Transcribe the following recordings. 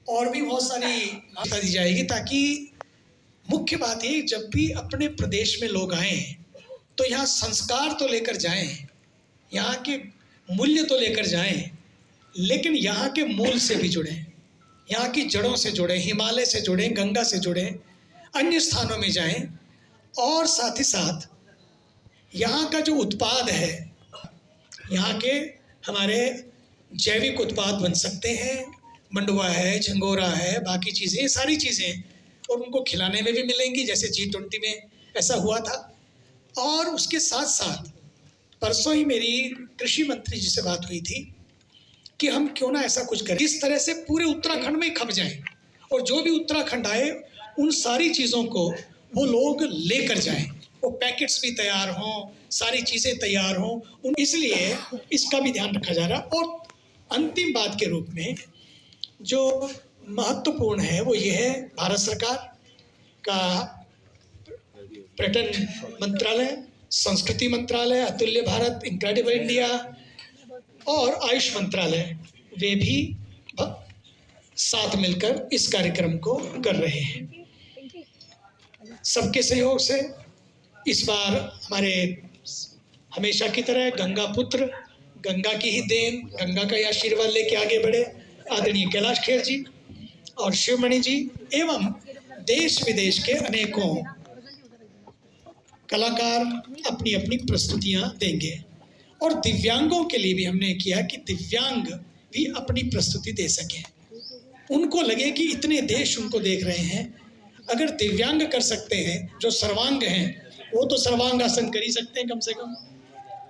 और भी बहुत सारी मान्यता दी जाएगी, ताकि मुख्य बात ये, जब भी अपने प्रदेश में लोग आएँ तो यहाँ संस्कार तो लेकर जाएँ, यहाँ के मूल्य तो लेकर जाएँ, लेकिन यहाँ के मूल से भी जुड़ें, यहाँ की जड़ों से जुड़ें, हिमालय से जुड़ें, गंगा से जुड़ें, अन्य स्थानों में जाएं, और साथ ही साथ यहाँ का जो उत्पाद है, यहाँ के हमारे जैविक उत्पाद बन सकते हैं, मंडुआ है, झंगोरा है, बाकी चीज़ें, ये सारी चीज़ें, और उनको खिलाने में भी मिलेंगी, जैसे G20 में ऐसा हुआ था। और उसके साथ साथ परसों ही मेरी कृषि मंत्री जी से बात हुई थी कि हम क्यों ना ऐसा कुछ करें, इस तरह से पूरे उत्तराखंड में खप जाएं, और जो भी उत्तराखंड आए उन सारी चीज़ों को वो लोग लेकर जाएं, वो पैकेट्स भी तैयार हों, सारी चीज़ें तैयार हों, इसलिए इसका भी ध्यान रखा जा रहा है। और अंतिम बात के रूप में जो महत्वपूर्ण है वो ये है, भारत सरकार का पर्यटन मंत्रालय, संस्कृति मंत्रालय, अतुल्य भारत, इनक्रेडिबल इंडिया और आयुष मंत्रालय, वे भी साथ मिलकर इस कार्यक्रम को कर रहे हैं। सबके सहयोग से इस बार हमारे हमेशा की तरह गंगा पुत्र, गंगा की ही देन, गंगा का ही आशीर्वाद लेके आगे बढ़े आदरणीय कैलाश खेर जी और शिवमणि जी, एवं देश विदेश के अनेकों कलाकार अपनी अपनी प्रस्तुतियां देंगे। और दिव्यांगों के लिए भी हमने किया कि दिव्यांग भी अपनी प्रस्तुति दे सकें, उनको लगे कि इतने देश उनको देख रहे हैं, अगर दिव्यांग कर सकते हैं, जो सर्वांग हैं वो तो सर्वांग आसन कर ही सकते हैं कम से कम,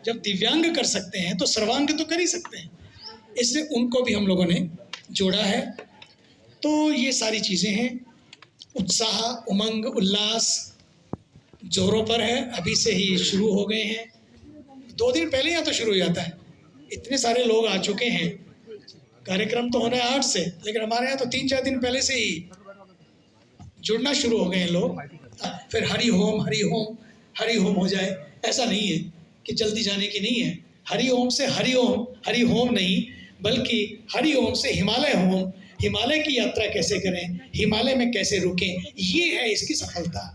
जब दिव्यांग कर सकते हैं तो सर्वांग तो कर ही सकते हैं, इसलिए उनको भी हम लोगों ने जोड़ा है। तो ये सारी चीज़ें हैं, उत्साह, उमंग, उल्लास जोरों पर है, अभी से ही शुरू हो गए हैं, 2 दिन पहले यहाँ तो शुरू हो जाता है, इतने सारे लोग आ चुके हैं। कार्यक्रम तो होना है 8 से, लेकिन हमारे यहाँ तो 3-4 दिन पहले से ही जुड़ना शुरू हो गए हैं लोग। फिर हरि होम हो जाए, ऐसा नहीं है कि जल्दी जाने की नहीं है। हरि ओम से हरि होम नहीं, बल्कि हरि ओम से हिमालय होम, हिमालय की यात्रा कैसे करें, हिमालय में कैसे रुकें, ये है इसकी सफलता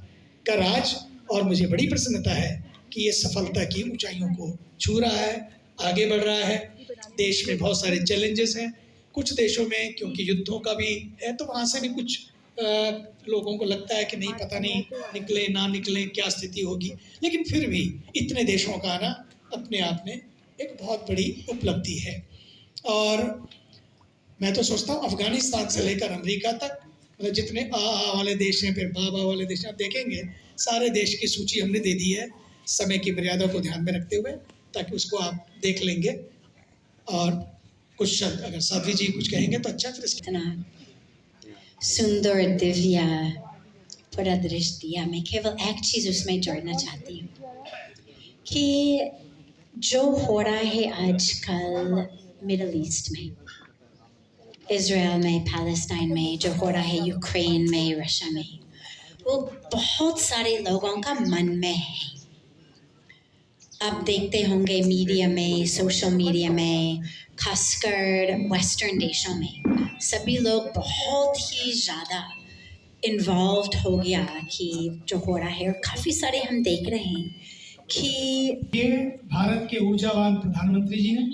का राज। और मुझे बड़ी प्रसन्नता है कि ये सफलता की ऊंचाइयों को छू रहा है, आगे बढ़ रहा है। देश में बहुत सारे चैलेंजेस हैं, कुछ देशों में क्योंकि युद्धों का भी है, तो वहाँ से भी कुछ लोगों को लगता है कि नहीं, पता नहीं निकले ना निकले, क्या स्थिति होगी, लेकिन फिर भी इतने देशों का आना अपने आप में एक बहुत बड़ी उपलब्धि है। और मैं तो सोचता हूँ अफ़गानिस्तान से लेकर अमेरिका तक, मतलब जितने आ वाले देश हैं, फिर बा वाले देश हैं, आप देखेंगे सारे देश की सूची हमने दे दी है, समय की मर्यादा को ध्यान में रखते हुए, ताकि उसको आप देख लेंगे। और कुछ शब्द अगर साध्वी जी कुछ कहेंगे तो अच्छा। फिर सुंदर दिव्य परिदृश्य दिया। मैं केवल एक चीज़ उसमें जोड़ना चाहती हूँ कि जो हो रहा है आजकल मिडल ईस्ट में, इज़राइल में, पैलेस्टाइन में, जो हो रहा है यूक्रेन में, रशिया में, वो बहुत सारे लोगों का मन में है। आप देखते होंगे मीडिया में, सोशल मीडिया में, खासकर वेस्टर्न देशों में, सभी लोग बहुत ही ज़्यादा इन्वॉल्व्ड हो गया कि जो हो रहा है। और काफ़ी सारे हम देख रहे हैं कि ये भारत के ऊर्जावान प्रधानमंत्री जी ने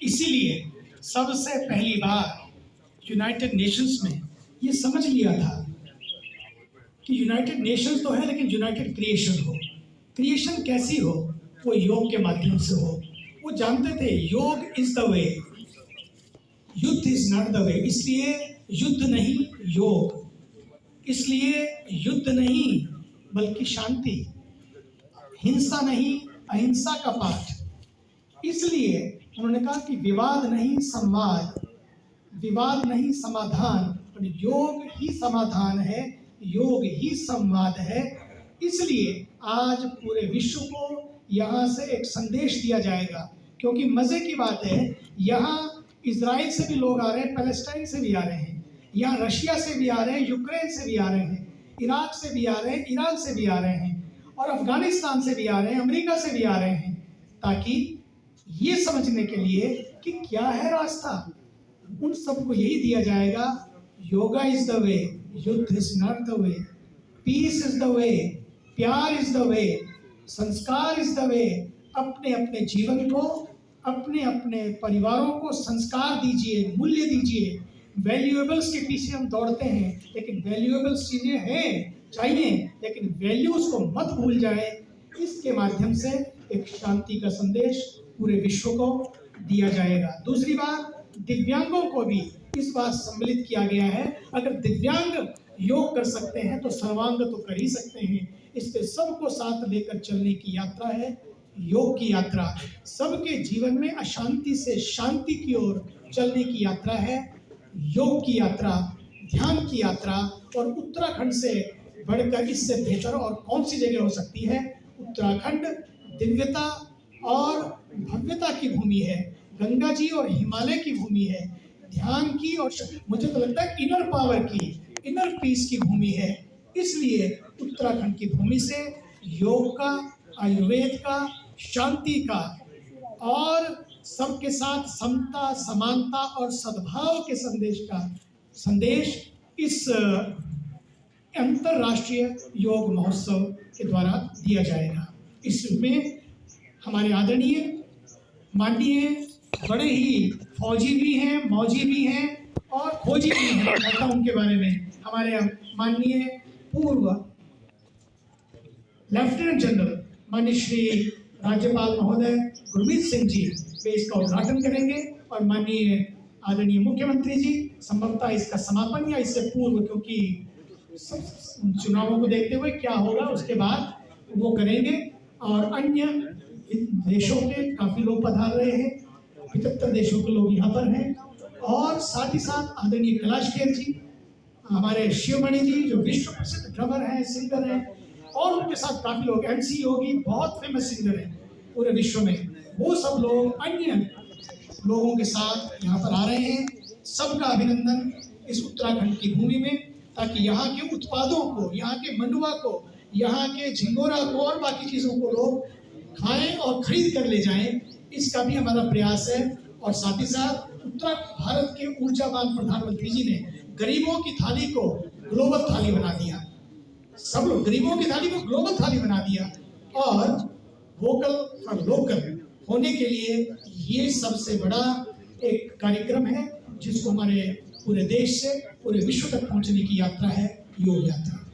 इसीलिए सबसे पहली बार यूनाइटेड नेशंस में ये समझ लिया था कि यूनाइटेड नेशंस तो है, लेकिन यूनाइटेड क्रिएशन हो। क्रिएशन कैसी हो? वो योग के माध्यम से हो। वो जानते थे योग इज द वे, युद्ध इज नॉट द वे। इसलिए युद्ध नहीं योग, इसलिए युद्ध नहीं बल्कि शांति, हिंसा नहीं अहिंसा का पाठ। इसलिए उन्होंने कहा कि विवाद नहीं संवाद, विवाद नहीं समाधान, पर योग ही समाधान है, योग ही संवाद है। इसलिए आज पूरे विश्व को यहाँ से एक संदेश दिया जाएगा, क्योंकि मज़े की बात है यहाँ इजराइल से भी लोग आ रहे हैं, पैलेस्टाइन से भी आ रहे हैं, यहाँ रशिया से भी आ रहे हैं, यूक्रेन से भी आ रहे हैं, इराक से भी आ रहे हैं, ईरान से भी आ रहे हैं, और अफगानिस्तान से भी आ रहे हैं, अमेरिका से भी आ रहे हैं, ताकि ये समझने के लिए कि क्या है रास्ता। उन सबको यही दिया जाएगा, योगा इज द वे, युद्ध is not the way, peace is the way, प्यार इज द वे, संस्कार इज द वे। अपने अपने जीवन को, अपने अपने परिवारों को संस्कार दीजिए, मूल्य दीजिए। वैल्यूएबल्स के पीछे हम दौड़ते हैं, लेकिन वैल्यूएबल्स चीजें हैं, चाहिए, लेकिन वैल्यूज को मत भूल जाए। इसके माध्यम से एक शांति का संदेश पूरे विश्व को दिया जाएगा। दूसरी बात, दिव्यांगों को भी इस बात सम्मिलित किया गया है। अगर दिव्यांग योग कर सकते हैं तो सर्वांग तो कर ही सकते हैं। इसलिए सबको साथ लेकर चलने की यात्रा है योग की यात्रा। सबके जीवन में अशांति से शांति की ओर चलने की यात्रा है योग की यात्रा, ध्यान की यात्रा। और उत्तराखंड से बढ़कर इससे बेहतर और कौन सी जगह हो सकती है। उत्तराखंड दिव्यता और भव्यता की भूमि है, गंगा जी और हिमालय की भूमि है, ध्यान की और मुझे तो लगता है इनर पावर की, इनर पीस की भूमि है। इसलिए उत्तराखंड की भूमि से योग का, आयुर्वेद का, शांति का और सबके साथ समता, समानता और सद्भाव के संदेश इस अंतरराष्ट्रीय योग महोत्सव के द्वारा दिया जाएगा। इसमें हमारे आदरणीय माननीय बड़े ही फौजी भी हैं, मौजी भी हैं और खोजी भी हैं। बताता हूं उनके बारे में। हमारे माननीय पूर्व लेफ्टिनेंट जनरल माननीय श्री राज्यपाल महोदय गुरमीत सिंह जी वे इसका उद्घाटन करेंगे और माननीय आदरणीय मुख्यमंत्री जी संभवतः इसका समापन या इससे पूर्व, क्योंकि चुनावों को देखते हुए क्या होगा उसके बाद वो करेंगे। और अन्य देशों के काफी लोग पधार रहे हैं, 75 देशों के लोग यहाँ पर हैं। और साथ ही साथ आदरणीय कैलाश खेर जी, हमारे शिवमणि जी जो विश्व प्रसिद्ध ड्रमर हैं, सिंगर हैं, और उनके साथ काफी लोग, MC योगी बहुत फेमस सिंगर हैं पूरे विश्व में, वो सब लोग अन्य लोगों के साथ यहाँ पर आ रहे हैं। सबका अभिनंदन इस उत्तराखंड की भूमि में, ताकि यहाँ के उत्पादों को, यहाँ के मंडुआ को, यहाँ के झिंगोरा को और बाकी चीज़ों को लोग खाएं और खरीद कर ले जाएं। इसका भी हमारा प्रयास है। और साथ ही साथ उत्तर भारत के ऊर्जावान प्रधानमंत्री जी ने गरीबों की थाली को ग्लोबल थाली बना दिया। सब लोग गरीबों की थाली को ग्लोबल थाली बना दिया। और वोकल फॉर लोकल होने के लिए ये सबसे बड़ा एक कार्यक्रम है जिसको हमारे पूरे देश से पूरे विश्व तक पहुंचने की यात्रा है योग यात्रा।